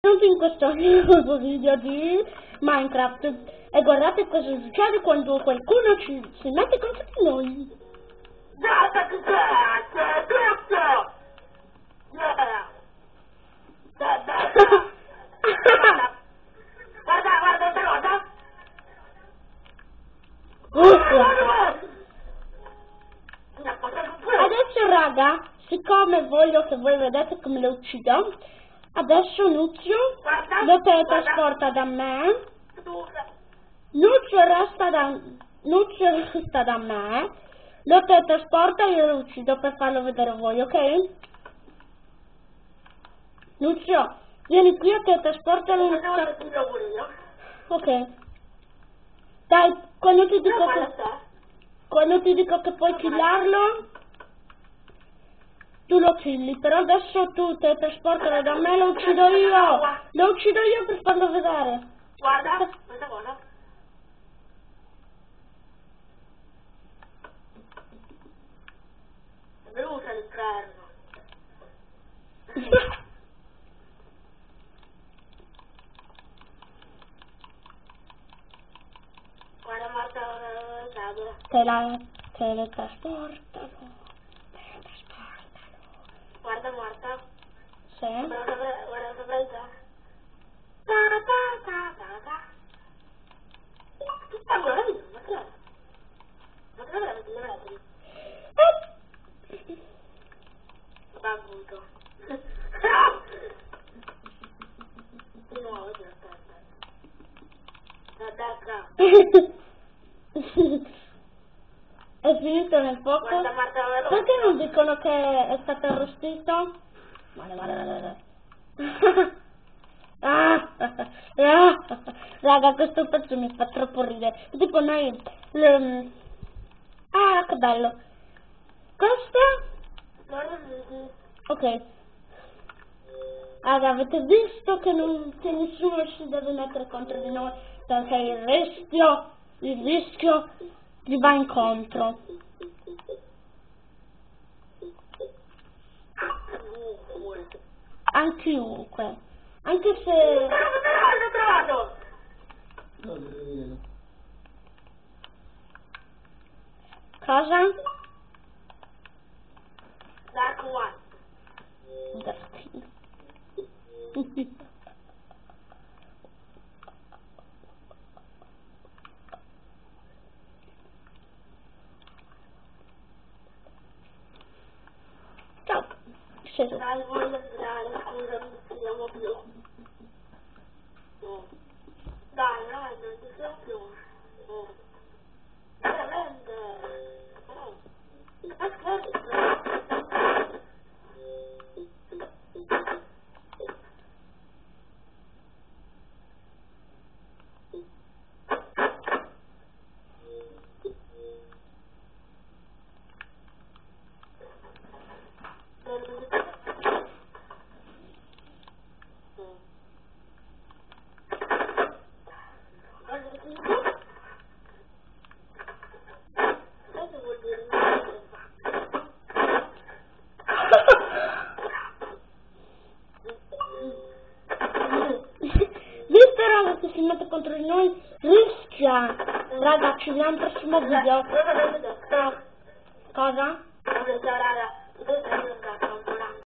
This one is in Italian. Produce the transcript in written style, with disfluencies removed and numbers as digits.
In questo nuovo video di Minecraft e guardate cosa succede quando qualcuno si mette contro di noi. Adesso raga, siccome voglio che voi vedete come lo uccido, adesso Nuzio lo teletrasporta da me. Nuzio resta da me, lo teletrasporta e io lo uccido per farlo vedere a voi, ok? Nuzio, vieni qui e teletrasportalo. Ok. Dai, quando ti dico che puoi killarlo, tu lo killi, però adesso tu teletrasportalo da me, lo uccido io per farlo vedere. Guarda, questa cosa. È venuta l'inferno. Guarda Marta, Teletrasportalo. Guarda Marta. Sì? Guarda sopra. Allora, ma che è? Ma che veramente le metri? Appunto. Di nuovo, aspetta. È finito nel fuoco? Guarda Marta, Perché non dicono che è stato arrostito? Guarda. Raga, questo pezzo mi fa troppo ridere. Tipo noi che bello. Questo? Ok. Raga, avete visto che nessuno si deve mettere contro di noi, perché il rischio gli va incontro. A chiunque. Anche se... L'ho trovato! Cosa? Dark One. Ciao. Sceso. Dai, voglio entrare, scusa, non ci siamo più. Dai, non ci siamo più. Veramente. Visto raga che si mette contro di noi, rischia. Raga, ci vediamo al prossimo video. Cosa? Ciao raga.